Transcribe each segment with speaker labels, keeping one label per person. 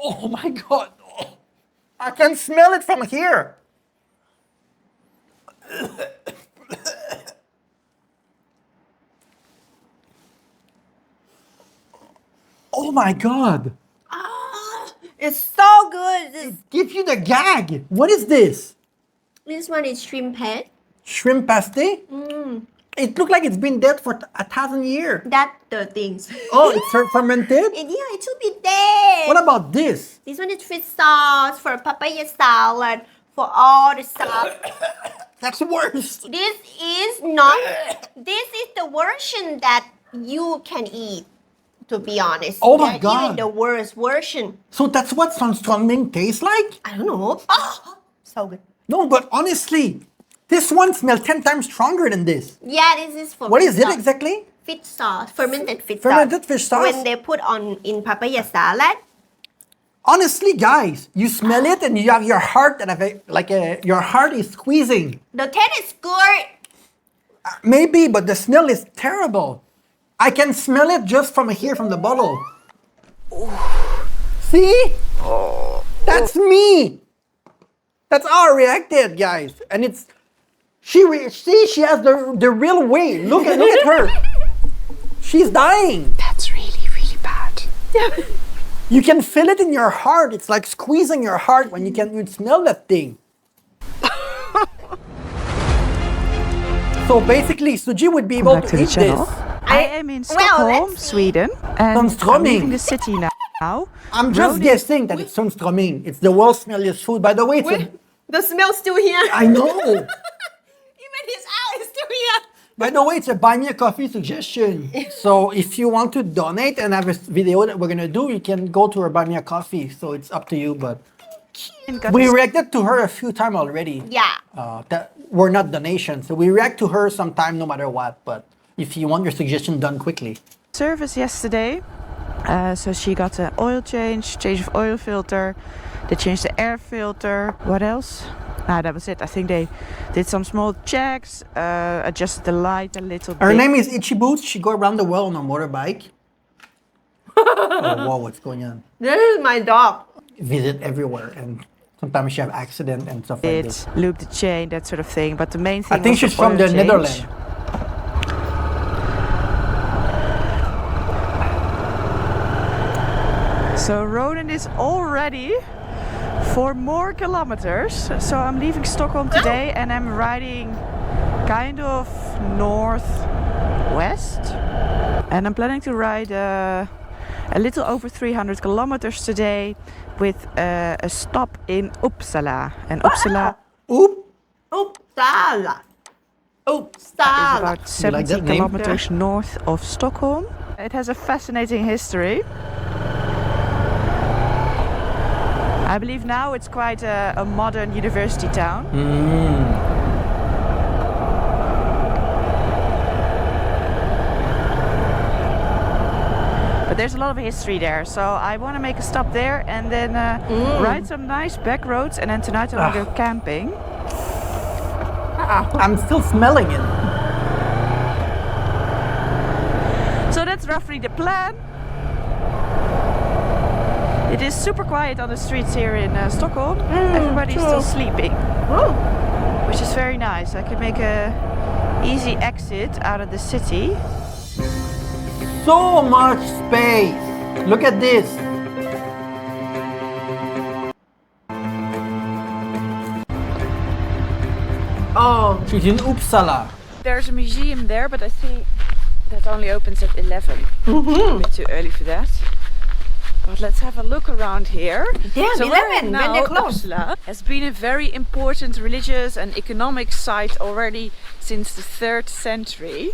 Speaker 1: Oh my God. Oh, I can smell it from here. Oh my God.
Speaker 2: It's so good.
Speaker 1: Give you the gag. What is this?
Speaker 2: This one is shrimp head.
Speaker 1: Shrimp pasty? It looks like it's been dead for 1,000 years.
Speaker 2: That's the things.
Speaker 1: Oh, it's fermented?
Speaker 2: Yeah, it should be dead.
Speaker 1: What about this?
Speaker 2: This one is fish sauce for papaya salad, for all the stuff.
Speaker 1: That's worse.
Speaker 2: This is the version that you can eat, to be honest.
Speaker 1: Oh my God.
Speaker 2: Even the worst version.
Speaker 1: So that's what surströmming tastes like?
Speaker 2: I don't know. Oh, so good.
Speaker 1: No, but honestly, this one smells 10 times stronger than this.
Speaker 2: Yeah, this is for
Speaker 1: What is it exactly?
Speaker 2: Fish sauce, fermented fish sauce.
Speaker 1: Fermented fish sauce?
Speaker 2: When they put in papaya salad.
Speaker 1: Honestly, guys, you smell it and you have your heart and your heart is squeezing.
Speaker 2: The taste is good.
Speaker 1: Maybe, but the smell is terrible. I can smell it just from here, from the bottle. See? That's me. That's how I reacted, guys. And it's she has the real way. Look at her. She's dying.
Speaker 3: That's really, really bad.
Speaker 1: You can feel it in your heart. It's like squeezing your heart when you smell that thing. So basically, Suji would be able to eat this.
Speaker 3: I am in Stockholm, Sweden, and I'm leaving the city now.
Speaker 1: I'm just guessing that it's surströmming. It's the world's smelliest food. By the way,
Speaker 2: The smell's still here.
Speaker 1: I know.
Speaker 2: Even his eye is still here.
Speaker 1: By the way, it's a buy me a coffee suggestion. So if you want to donate and have a video that we're gonna do, you can go to her buy me a coffee. So it's up to you. But we reacted to her a few times already.
Speaker 2: Yeah.
Speaker 1: That we're not donations, so we react to her sometime no matter what. But if you want your suggestion done quickly.
Speaker 3: Service yesterday. So she got an oil change of oil filter. They changed the air filter. What else? That was it. I think they did some small checks, adjusted the light a little bit.
Speaker 1: Her name is Itchy Boots. She go around the world on a motorbike. Oh, whoa, what's going on?
Speaker 2: This is my dog.
Speaker 1: Visit everywhere, and sometimes she have accident and stuff like this.
Speaker 3: Loop the chain, that sort of thing. But the main thing
Speaker 1: I think she's from the Netherlands.
Speaker 3: So Ronan is all ready for more kilometers. So I'm leaving Stockholm today and I'm riding kind of northwest. And I'm planning to ride a little over 300 kilometers today with a stop in Uppsala. And Uppsala
Speaker 2: Uppsala.
Speaker 3: is about 70 kilometers north of Stockholm. It has a fascinating history. I believe now it's quite a modern university town. But there's a lot of history there, so I want to make a stop there and then ride some nice back roads, and then tonight I want to go camping.
Speaker 1: I'm still smelling it.
Speaker 3: So that's roughly the plan. It is super quiet on the streets here in Stockholm. Everybody's still sleeping, which is very nice. I can make a easy exit out of the city.
Speaker 1: So much space. Look at this. Oh, she's in Uppsala.
Speaker 3: There's a museum there, but I think that only opens at 11. A bit too early for that. But let's have a look around here.
Speaker 2: Yeah,
Speaker 3: so
Speaker 2: 11 when they close.
Speaker 3: Uppsala has been a very important religious and economic site already since the 3rd century.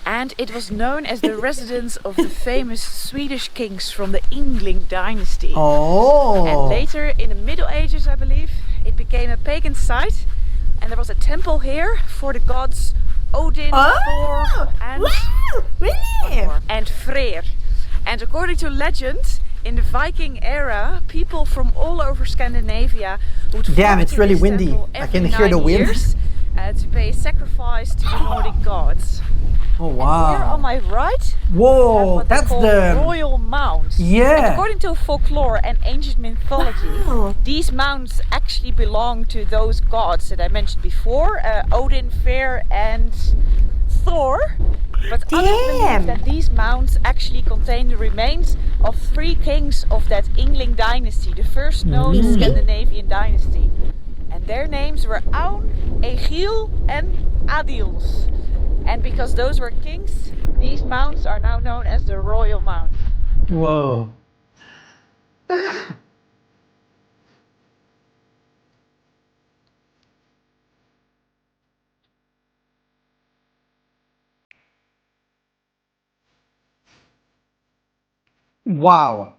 Speaker 3: And it was known as the residence of the famous Swedish kings from the Yngling dynasty.
Speaker 1: Oh.
Speaker 3: And later, in the Middle Ages, I believe, it became a pagan site. And there was a temple here for the gods Odin, Thor, and Freyr. And according to legend, in the Viking era, people from all over Scandinavia would
Speaker 1: Damn, it's really windy. I can hear the wind.
Speaker 3: to pay sacrifice to the Nordic gods.
Speaker 1: Oh
Speaker 3: And here on
Speaker 1: wow.
Speaker 3: my right, we have
Speaker 1: Whoa,
Speaker 3: what they
Speaker 1: that's
Speaker 3: call
Speaker 1: the
Speaker 3: royal mounds. And
Speaker 1: yeah.
Speaker 3: according to folklore and ancient mythology,
Speaker 2: Wow.
Speaker 3: these mounds actually belong to those gods that I mentioned before, Odin, Freyr and Thor. But others believe
Speaker 2: Damn.
Speaker 3: that these mounds actually contain the remains of 3 kings of that Yngling dynasty, the first known Scandinavian dynasty. And their names were Aun, Egil and Adils. And because those were kings, these mounds are now known as the royal mounds.
Speaker 1: Whoa. Wow.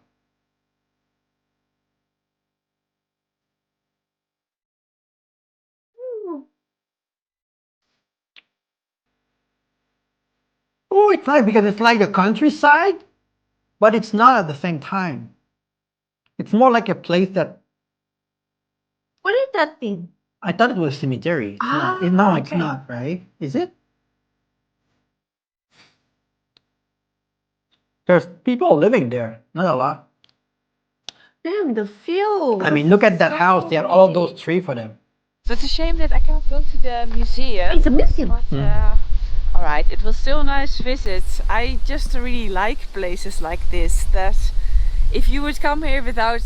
Speaker 1: Oh, it's nice because it's like the countryside, but it's not at the same time. It's more like a place that
Speaker 2: What is that thing?
Speaker 1: I thought it was a cemetery. It's not.
Speaker 2: Ah,
Speaker 1: No, it's
Speaker 2: okay.
Speaker 1: not, right? Is it? There's people living there, not a lot.
Speaker 2: Damn, the field.
Speaker 1: I mean, look at that house. They had all of those trees for them.
Speaker 3: So it's a shame that I can't go to the museum.
Speaker 2: It's a museum.
Speaker 3: But, alright, it was still a nice visit. I just really like places like this, that if you would come here without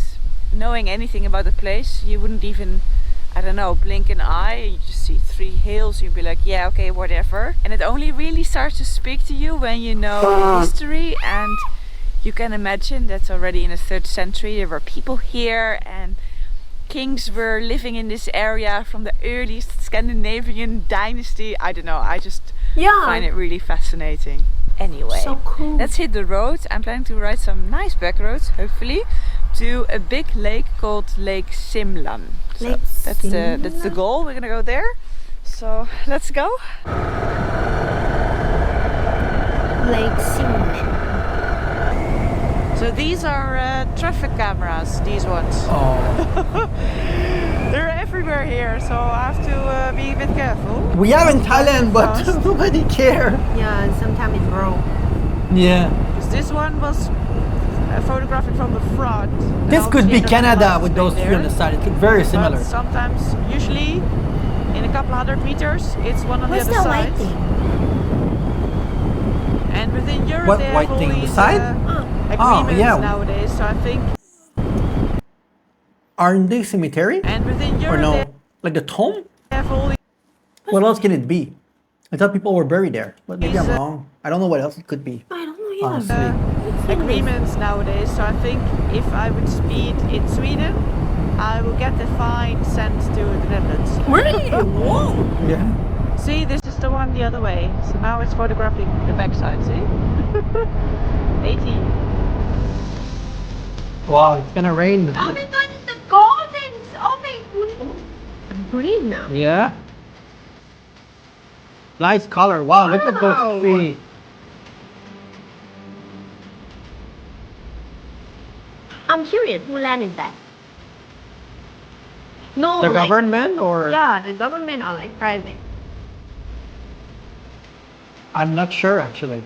Speaker 3: knowing anything about the place, you wouldn't even, I don't know, blink an eye. You just see 3 hills, you'd be like, yeah, okay, whatever. And it only really starts to speak to you when you know the history, and you can imagine that already in the 3rd century there were people here and kings were living in this area from the earliest Scandinavian dynasty. I don't know, I just find it really fascinating. Anyway,
Speaker 2: So cool.
Speaker 3: let's hit the road. I'm planning to ride some nice back roads, hopefully, to a big lake called Lake Simlan. So
Speaker 2: Lake
Speaker 3: that's the goal. We're gonna go there. So let's go.
Speaker 2: Lake Scenic.
Speaker 3: So these are traffic cameras, these ones.
Speaker 1: Oh.
Speaker 3: They're everywhere here, so I have to be a bit careful.
Speaker 1: We are in Thailand, but nobody care.
Speaker 2: Yeah, and sometimes it's broke.
Speaker 1: Yeah.
Speaker 3: Because this one was photographed from the front.
Speaker 1: This could be Canada with those
Speaker 3: three
Speaker 1: three on the side. It's very similar.
Speaker 3: But sometimes, usually, in a couple 100 meters, it's one on
Speaker 2: What's
Speaker 3: the other
Speaker 2: that
Speaker 3: side.
Speaker 2: white thing?
Speaker 3: And within Europe,
Speaker 1: What
Speaker 3: they have
Speaker 1: white
Speaker 3: all
Speaker 1: thing on the
Speaker 3: these
Speaker 1: side?
Speaker 3: agreements
Speaker 1: yeah.
Speaker 3: nowadays. So I think,
Speaker 1: Aren't they cemetery?
Speaker 3: and within
Speaker 1: Or
Speaker 3: Europe,
Speaker 1: no? Like the tomb?
Speaker 3: they have all these.
Speaker 1: What else can it be? I thought people were buried there, but maybe I'm
Speaker 3: These,
Speaker 1: wrong. I don't know what else it could be.
Speaker 2: I don't know either.
Speaker 1: Honestly.
Speaker 3: Agreements nowadays, so I think if I would speed in Sweden, I will get the fine sent to the Netherlands.
Speaker 2: Really? Whoa!
Speaker 1: Yeah.
Speaker 3: See, this is the one the other way, so now it's photographing the backside, see? 80.
Speaker 1: Wow, it's gonna rain.
Speaker 2: Oh my god, it's the golden! Oh my goodness! Green now.
Speaker 1: Yeah. Nice color. Wow, look at those trees.
Speaker 2: I'm curious, who land is that? No,
Speaker 1: The
Speaker 2: like,
Speaker 1: government or?
Speaker 2: yeah, the government or like private.
Speaker 1: I'm not sure actually.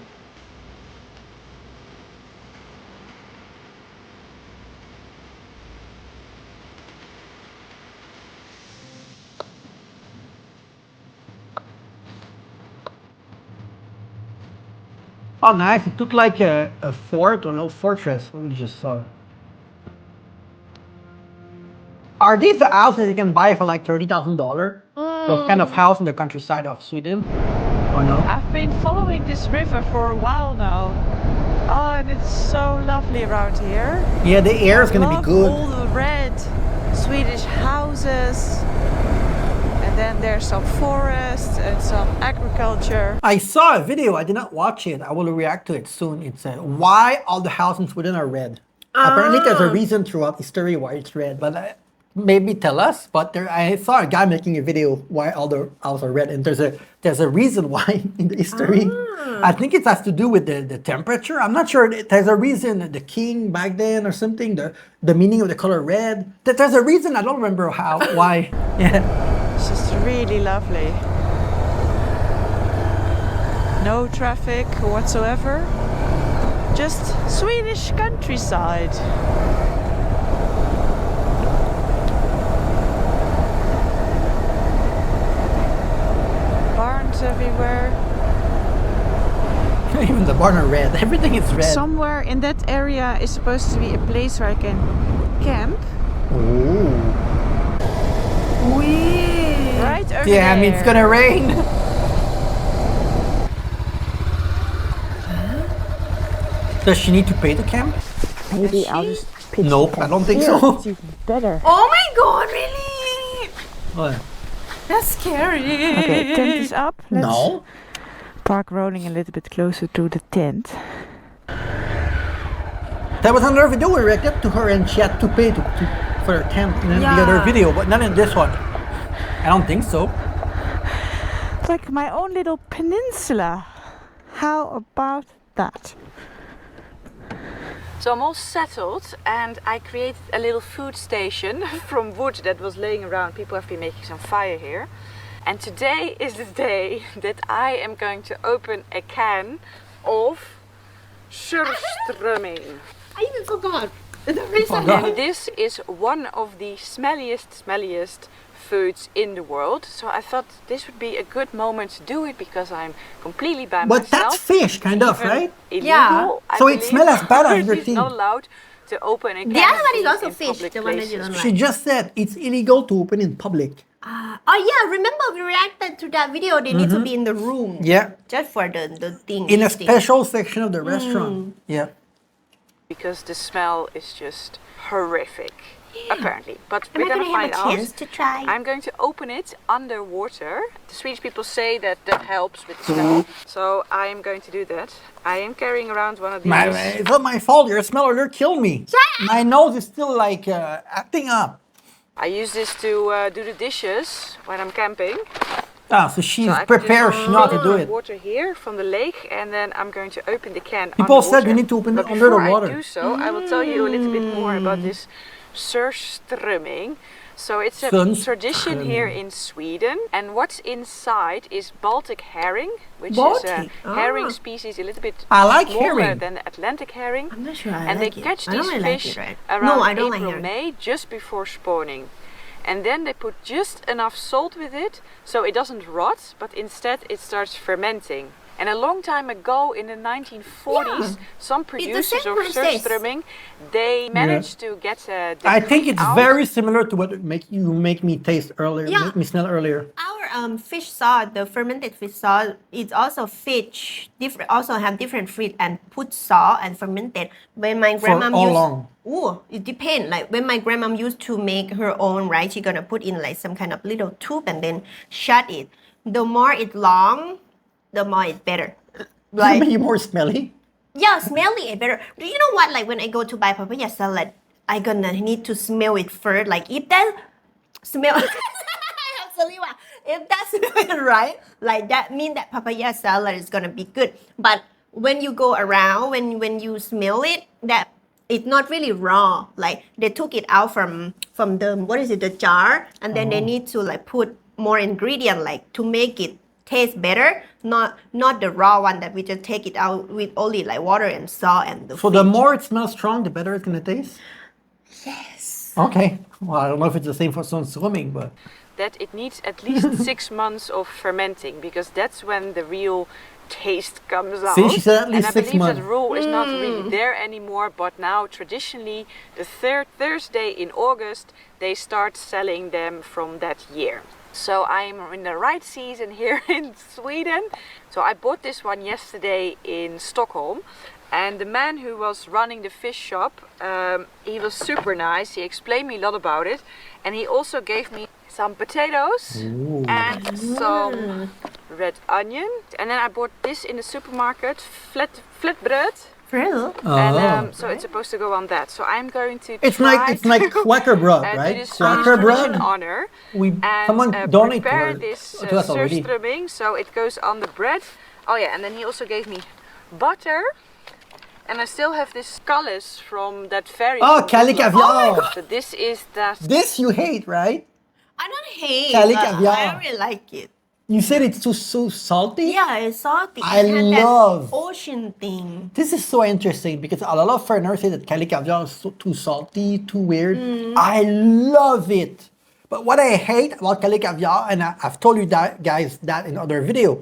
Speaker 1: Oh, nice. It looked like a fort or no fortress. We just saw. Are these the houses you can buy for like $30,000? Those kind of house in the countryside of Sweden? Or no?
Speaker 3: I've been following this river for a while now. Oh, and it's so lovely around here.
Speaker 1: Yeah, the air is gonna be
Speaker 3: Love
Speaker 1: good.
Speaker 3: all the red Swedish houses. And then there's some forest and some agriculture.
Speaker 1: I saw a video. I did not watch it. I will react to it soon. It's why all the houses in Sweden are red. Apparently, there's a reason throughout history why it's red. But maybe tell us. But I saw a guy making a video why all the houses are red, and there's a reason why in the history. I think it has to do with the temperature. I'm not sure. There's a reason. The king back then or something. The meaning of the color red. There's a reason. I don't remember why. Yeah.
Speaker 3: It's just really lovely. No traffic whatsoever. Just Swedish countryside. Barns everywhere.
Speaker 1: Even the barn are red. Everything is red.
Speaker 3: Somewhere in that area is supposed to be a place where I can camp.
Speaker 1: Ooh.
Speaker 2: Wee.
Speaker 3: Right over
Speaker 1: Damn,
Speaker 3: there.
Speaker 1: it's gonna rain. Does she need to pay to camp?
Speaker 3: Maybe I'll just pitch
Speaker 1: Nope,
Speaker 3: the camp
Speaker 1: I don't think
Speaker 3: here.
Speaker 1: so.
Speaker 3: It's even better.
Speaker 2: Oh my god, really?
Speaker 1: What?
Speaker 2: That's scary.
Speaker 3: Okay, tent is up. Let's
Speaker 1: No.
Speaker 3: park rolling a little bit closer to the tent.
Speaker 1: That was another video we reacted to her and she had to pay for her tent in the other video, but not in this one. I don't think so.
Speaker 3: It's like my own little peninsula. How about that? So I'm all settled and I created a little food station from wood that was laying around. People have been making some fire here. And today is the day that I am going to open a can of surströmming.
Speaker 2: I even forgot.
Speaker 3: And this is one of the smelliest foods in the world. So I thought this would be a good moment to do it because I'm completely by
Speaker 1: But
Speaker 3: myself.
Speaker 1: that's fish, kind of,
Speaker 3: Even
Speaker 1: right?
Speaker 3: Illegal,
Speaker 2: Yeah.
Speaker 3: I
Speaker 1: So it
Speaker 3: believe.
Speaker 1: smells as bad as your
Speaker 3: It's
Speaker 1: teeth.
Speaker 3: not allowed to open a can.
Speaker 2: The other
Speaker 3: of
Speaker 2: one is
Speaker 3: these
Speaker 2: also
Speaker 3: in
Speaker 2: fish,
Speaker 3: public
Speaker 2: the one that you
Speaker 3: places.
Speaker 2: don't
Speaker 1: She
Speaker 2: like.
Speaker 1: just said it's illegal to open in public.
Speaker 2: Oh yeah, remember we reacted to that video, they need to be in the room.
Speaker 1: Yeah.
Speaker 2: Just for the thing.
Speaker 1: In a
Speaker 2: eating.
Speaker 1: special section of the restaurant. Yeah.
Speaker 3: Because the smell is just horrific, apparently. But
Speaker 2: Am
Speaker 3: we're
Speaker 2: I
Speaker 3: gonna
Speaker 2: gonna
Speaker 3: find
Speaker 2: have a
Speaker 3: out.
Speaker 2: chance to try?
Speaker 3: I'm going to open it underwater. The Swedish people say that that helps with the smell. So I am going to do that. I am carrying around one of these.
Speaker 1: It's not my fault. Your smell alert killed me. My nose is still like acting up.
Speaker 3: I use this to do the dishes when I'm camping.
Speaker 1: Ah, so she's
Speaker 3: So I can
Speaker 1: prepared
Speaker 3: just
Speaker 1: not to
Speaker 3: fill
Speaker 1: do
Speaker 3: the
Speaker 1: it.
Speaker 3: water here from the lake, and then I'm going to open the can.
Speaker 1: People said
Speaker 3: underwater.
Speaker 1: you need to open
Speaker 3: But
Speaker 1: it under the
Speaker 3: before
Speaker 1: water.
Speaker 3: I do so, I will tell you a little bit more about this surströmming. So it's a tradition here in Sweden, and what's inside is Baltic herring, which is
Speaker 2: Baltic?
Speaker 3: a herring species a little bit
Speaker 1: I like
Speaker 3: smaller
Speaker 1: herring.
Speaker 3: than the Atlantic herring.
Speaker 2: I'm not sure I
Speaker 3: And
Speaker 2: like
Speaker 3: they
Speaker 2: it.
Speaker 3: catch
Speaker 2: I don't
Speaker 3: these
Speaker 2: really like
Speaker 3: fish
Speaker 2: it, right?
Speaker 3: around
Speaker 2: No, I don't like
Speaker 3: April,
Speaker 2: herring.
Speaker 3: May, just before spawning. And then they put just enough salt with it so it doesn't rot, but instead it starts fermenting. And a long time ago in the 1940s, some producers
Speaker 2: same
Speaker 3: of
Speaker 2: process.
Speaker 3: surströmming, they managed to get the
Speaker 1: I think
Speaker 3: meat
Speaker 1: it's
Speaker 3: out.
Speaker 1: very similar to what you make me taste earlier,
Speaker 2: Yeah.
Speaker 1: make me smell earlier.
Speaker 2: Our fish sauce, the fermented fish sauce, it's also fish. Different, also have different fruit and put salt and fermented. When my grandma
Speaker 1: all
Speaker 2: used,
Speaker 1: along.
Speaker 2: ooh, it depends. Like when my grandma used to make her own, right? She gonna put in like some kind of little tube and then shut it. The more it long, the more it's better.
Speaker 1: Like,
Speaker 2: Like
Speaker 1: be more smelly.
Speaker 2: yeah, smelly is better. Do you know what? Like when I go to buy papaya salad, I gonna need to smell it first. Like if that smell, if that smell right, like that mean that papaya salad is gonna be good. But when you go around, when you smell it, that it's not really raw. Like they took it out from the what is it, the jar, and then they need to like put more ingredient like to make it taste better, not the raw one that we just take it out with only like water and salt and the
Speaker 1: So the more it smells strong, the better it's gonna taste?
Speaker 2: yes.
Speaker 1: Okay. Well, I don't know if it's the same for surströmming, but...
Speaker 3: That it needs at least 6 months of fermenting, because that's when the real taste comes out.
Speaker 1: See, she said at least
Speaker 3: and
Speaker 1: 6
Speaker 3: I believe
Speaker 1: months.
Speaker 3: that rule is not really there anymore, but now traditionally the third Thursday in August they start selling them from that year. So I'm in the right season here in Sweden. So I bought this one yesterday in Stockholm, and the man who was running the fish shop, he was super nice. He explained me a lot about it, and he also gave me some potatoes and some red onion. And then I bought this in the supermarket, flatbread.
Speaker 2: Real?
Speaker 3: And so it's supposed to go on that. So I'm going to
Speaker 1: It's
Speaker 3: try
Speaker 1: like quacker bread,
Speaker 3: to
Speaker 1: right?
Speaker 3: do this
Speaker 1: Quacker
Speaker 3: tradition
Speaker 1: bread.
Speaker 3: honor and
Speaker 1: Someone donated
Speaker 3: prepare this
Speaker 1: to us already.
Speaker 3: surströmming, so it goes on the bread. Oh yeah, and then he also gave me butter. And I still have this skulls from that ferry.
Speaker 1: Oh,
Speaker 3: from
Speaker 1: Cali
Speaker 3: Uppsala.
Speaker 1: caviar.
Speaker 3: So this is that.
Speaker 1: This you hate, right?
Speaker 2: I don't hate
Speaker 1: Cali
Speaker 2: but
Speaker 1: caviar.
Speaker 2: I don't really like it.
Speaker 1: You said it's so salty?
Speaker 2: Yeah, it's salty.
Speaker 1: I
Speaker 2: It had
Speaker 1: love-
Speaker 2: that ocean thing.
Speaker 1: This is so interesting because a lot of foreigners say that Cali caviar is too salty, too weird. I love it. But what I hate about Cali caviar, and I've told you that, guys, that in other video,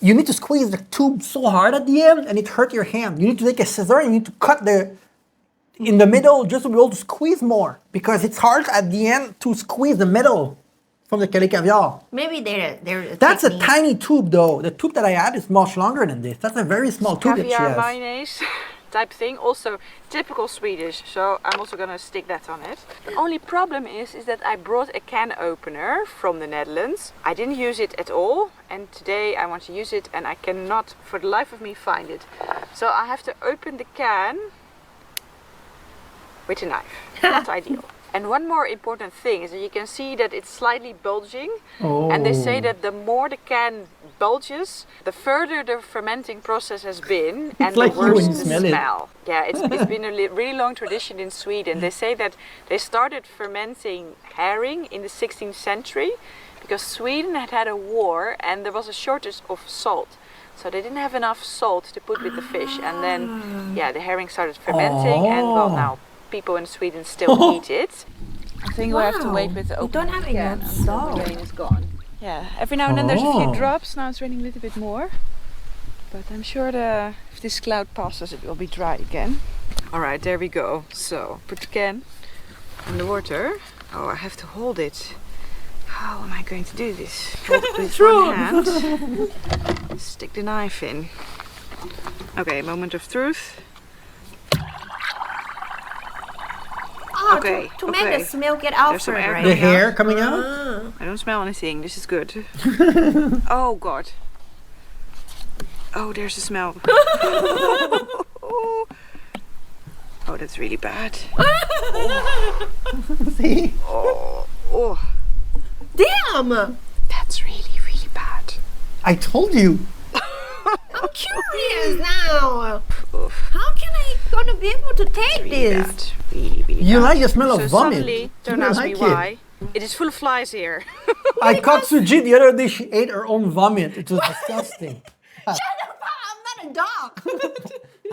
Speaker 1: you need to squeeze the tube so hard at the end and it hurt your hand. You need to take a scissor and you need to cut in the middle just to be able to squeeze more because it's hard at the end to squeeze the middle from the Cali caviar.
Speaker 2: Maybe they're
Speaker 1: That's a
Speaker 2: technique.
Speaker 1: tiny tube though. The tube that I had is much longer than this. That's a very small tube that she
Speaker 3: Caviar
Speaker 1: has.
Speaker 3: mayonnaise type thing. Also typical Swedish. So I'm also gonna stick that on it. The only problem is that I brought a can opener from the Netherlands. I didn't use it at all. And today I want to use it and I cannot for the life of me find it. So I have to open the can with a knife. Not ideal. And one more important thing is that you can see that it's slightly bulging. And they say that the more the can bulges, the further the fermenting process has been and
Speaker 1: like
Speaker 3: the
Speaker 1: you
Speaker 3: worse
Speaker 1: when
Speaker 3: the
Speaker 1: you smell it.
Speaker 3: smell. Yeah, it's been a really long tradition in Sweden. They say that they started fermenting herring in the 16th century because Sweden had a war and there was a shortage of salt. So they didn't have enough salt to put with the fish. And then, yeah, the herring started fermenting and well, now people in Sweden still eat it. I think we have to wait with the
Speaker 2: You
Speaker 3: opening
Speaker 2: don't have
Speaker 3: again
Speaker 2: enough
Speaker 3: until
Speaker 2: salt.
Speaker 3: the rain is gone. Yeah, every now and then there's a
Speaker 1: Oh.
Speaker 3: few drops. Now it's raining a little bit more. But I'm sure if this cloud passes, it will be dry again. All right, there we go. So put the can in the water. Oh, I have to hold it. How am I going to do this? Hold it with one hand. Stick the knife in. Okay, moment of truth.
Speaker 2: Oh,
Speaker 3: Okay,
Speaker 2: to make
Speaker 3: okay.
Speaker 2: the smell get out
Speaker 3: There's some
Speaker 2: first,
Speaker 3: air
Speaker 2: right?
Speaker 1: The
Speaker 3: coming
Speaker 1: hair coming out?
Speaker 3: I don't smell anything. This is good. Oh God. Oh, there's the smell. Oh, that's really bad.
Speaker 1: See?
Speaker 3: Oh,
Speaker 2: Damn!
Speaker 3: that's really, really bad.
Speaker 1: I told you.
Speaker 2: I'm curious now.
Speaker 3: Oof,
Speaker 2: How can I gonna be able to take
Speaker 3: really
Speaker 2: this?
Speaker 3: bad. Really, really
Speaker 1: You
Speaker 3: bad.
Speaker 1: like the smell
Speaker 3: So
Speaker 1: of vomit.
Speaker 3: suddenly, don't
Speaker 1: You
Speaker 3: ask
Speaker 1: like
Speaker 3: me
Speaker 1: it.
Speaker 3: why. It is full of flies here.
Speaker 1: I caught Sujit the other day. She ate her own vomit. It was disgusting.
Speaker 2: Shut up! I'm not a dog.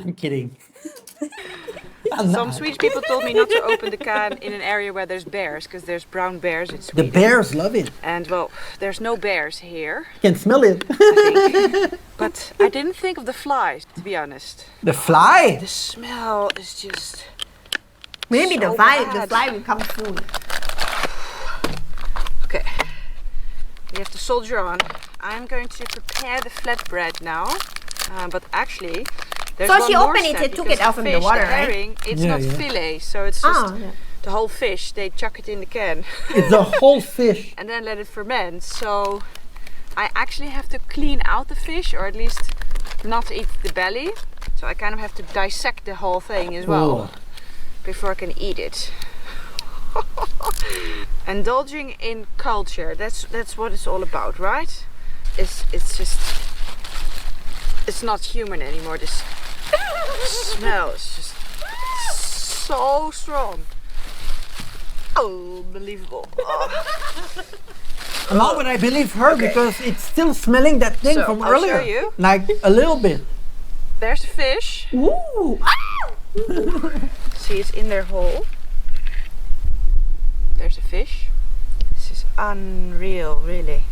Speaker 1: I'm kidding.
Speaker 3: Some Swedish people told me not to open the can in an area where there's bears, because there's brown bears in
Speaker 1: The
Speaker 3: Sweden.
Speaker 1: bears love it.
Speaker 3: And well, there's no bears here.
Speaker 1: You can smell it.
Speaker 3: But I didn't think of the flies, to be honest.
Speaker 1: The fly.
Speaker 3: The smell is just...
Speaker 2: Maybe
Speaker 3: So
Speaker 2: the
Speaker 3: bad.
Speaker 2: fly will come soon.
Speaker 3: Okay. We have to soldier on. I'm going to prepare the flatbread now. But actually, there's
Speaker 2: So
Speaker 3: one
Speaker 2: she
Speaker 3: more
Speaker 2: opened it
Speaker 3: step
Speaker 2: and took
Speaker 3: because
Speaker 2: it out from the
Speaker 3: fish,
Speaker 2: water,
Speaker 3: the
Speaker 2: right?
Speaker 3: herring, it's
Speaker 1: Yeah,
Speaker 3: not
Speaker 1: yeah.
Speaker 3: fillet, so it's just
Speaker 2: Oh, yeah.
Speaker 3: the whole fish. They chuck it in the can
Speaker 1: It's the whole fish.
Speaker 3: and then let it ferment. So I actually have to clean out the fish, or at least not eat the belly. So I kind of have to dissect the whole thing as well
Speaker 1: Oh.
Speaker 3: before I can eat it. Indulging in culture, that's what it's all about, right? It's just, it's not human anymore. This smell is just so strong. Unbelievable. Oh.
Speaker 1: Now would I believe her because it's still smelling that thing
Speaker 3: So,
Speaker 1: from
Speaker 3: I'll
Speaker 1: earlier.
Speaker 3: show you.
Speaker 1: Like a little bit.
Speaker 3: There's the fish.
Speaker 2: Ooh!
Speaker 3: See, it's in their hole. There's the fish. This is unreal, really.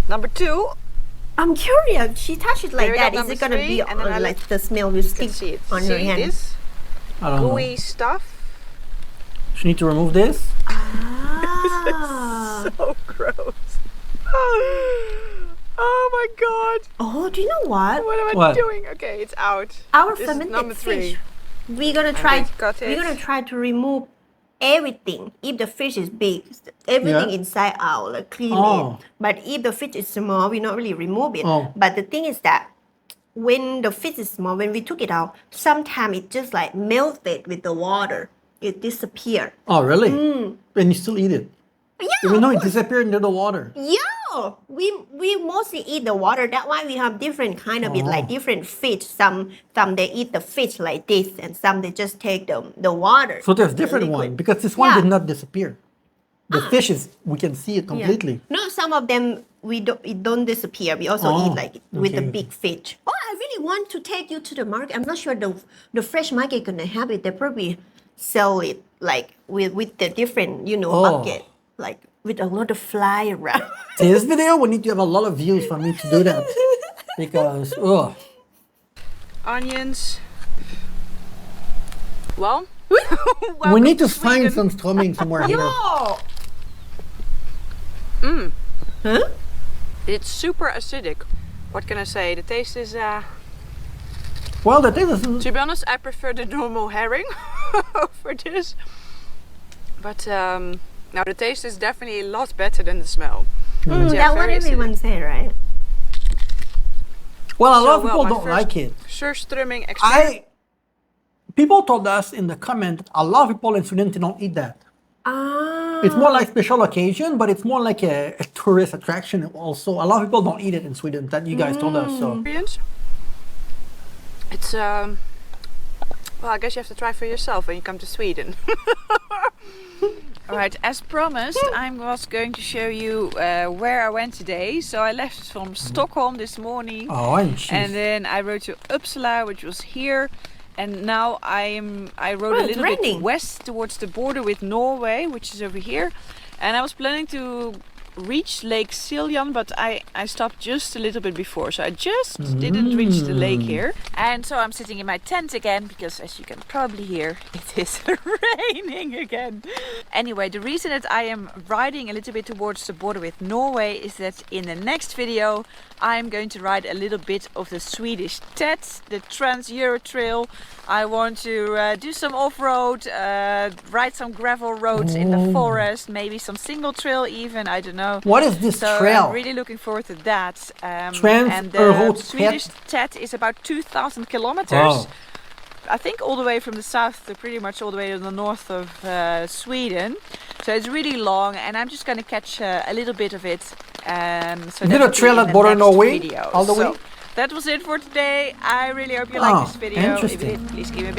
Speaker 3: Number 2.
Speaker 2: I'm curious. She touched it like
Speaker 3: Here we
Speaker 2: that.
Speaker 3: got
Speaker 2: Is it
Speaker 3: number
Speaker 2: gonna be
Speaker 3: 3, and then I
Speaker 2: like the smell will
Speaker 3: You can
Speaker 2: stick
Speaker 3: see it.
Speaker 2: on
Speaker 3: see
Speaker 2: your hand?
Speaker 3: this
Speaker 1: I don't know.
Speaker 3: gooey stuff?
Speaker 1: She need to remove this.
Speaker 2: Ah.
Speaker 3: So gross. Oh my god.
Speaker 2: Oh, do you know what?
Speaker 3: What am I
Speaker 1: What?
Speaker 3: doing? Okay, it's out.
Speaker 2: Our
Speaker 3: This is
Speaker 2: fermented
Speaker 3: number 3.
Speaker 2: fish. We're gonna try.
Speaker 3: going to cut
Speaker 2: We're
Speaker 3: it.
Speaker 2: gonna try to remove everything. If the fish is big, everything
Speaker 1: Yeah.
Speaker 2: inside out, like clean
Speaker 1: Oh.
Speaker 2: it. But if the fish is small, we not really remove it.
Speaker 1: Oh.
Speaker 2: But the thing is that when the fish is small, when we took it out, sometimes it just like melted with the water. It disappeared.
Speaker 1: Oh, really? And you still eat it?
Speaker 2: Yeah.
Speaker 1: Even though it disappeared into the water.
Speaker 2: Yeah, we mostly eat the water. That's why we have different kind of it,
Speaker 1: Oh.
Speaker 2: like different fish. Some they eat the fish like this, and some they just take the water.
Speaker 1: So there's
Speaker 2: the
Speaker 1: different
Speaker 2: liquid.
Speaker 1: one because this one
Speaker 2: Yeah.
Speaker 1: did not disappear. The fish is, we can see it completely.
Speaker 2: No, some of them it don't disappear. We also eat like with the big fish. Oh, I really want to take you to the market. I'm not sure the fresh market gonna have it. They probably sell it like with the different bucket, like with a lot of fly around.
Speaker 1: See, this video we need to have a lot of views for me to do that because
Speaker 3: Onions. Well,
Speaker 1: we need to find some surströmming somewhere here.
Speaker 2: Huh?
Speaker 3: It's super acidic. What can I say? The taste is.
Speaker 1: Well, the taste is.
Speaker 3: To be honest, I prefer the normal herring for this. But now the taste is definitely a lot better than the smell.
Speaker 2: That what everyone say, right?
Speaker 1: Well, a lot of people don't like it.
Speaker 3: Surströmming experience.
Speaker 1: People told us in the comment, a lot of people in Sweden don't eat that. It's more like special occasion, but it's more like a tourist attraction also. A lot of people don't eat it in Sweden, that you guys told us. So
Speaker 3: it's well, I guess you have to try for yourself when you come to Sweden. Alright, as promised, I was going to show you where I went today. So I left from Stockholm this morning. And then I rode to Uppsala, which was here. And now I rode a little bit west towards the border with Norway, which is over here. And I was planning to reach Lake Siljan, but I stopped just a little bit before. So I just didn't reach the lake here. And so I'm sitting in my tent again, because as you can probably hear, it is raining again. Anyway, the reason that I am riding a little bit towards the border with Norway is that in the next video, I'm going to ride a little bit of the Swedish TET, the Trans-Euro Trail. I want to do some off-road, ride some gravel roads in the forest, maybe some single trail even, I don't know.
Speaker 1: What is this trail?
Speaker 3: I'm really looking forward to that. And
Speaker 1: Trans-Euro
Speaker 3: the Swedish TET is about 2,000 kilometers.
Speaker 1: Oh.
Speaker 3: I think all the way from the south to pretty much all the way to the north of Sweden. So it's really long, and I'm just going to catch a little bit of it. So
Speaker 1: is it a trail at border Norway all the way?
Speaker 3: That was it for today. I really hope you like this video. If you did, please give me a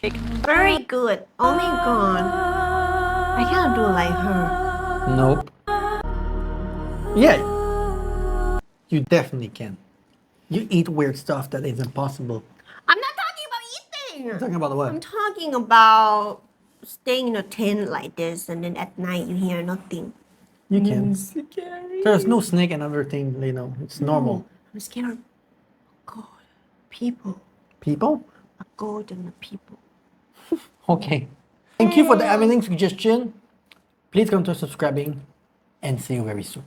Speaker 3: big.
Speaker 2: Very good. Only gone. I can't do like her.
Speaker 1: Nope. Yeah. You definitely can. You eat weird stuff that is impossible.
Speaker 2: I'm not talking about eating.
Speaker 1: You're talking about what?
Speaker 2: I'm talking about staying in a tent like this, and then at night you hear nothing.
Speaker 1: You can. There's no snake and everything, it's normal.
Speaker 2: I'm scared of God. People.
Speaker 1: People?
Speaker 2: A God and the people.
Speaker 1: Okay. Thank you for the amazing suggestion. Please consider subscribing and see you very soon.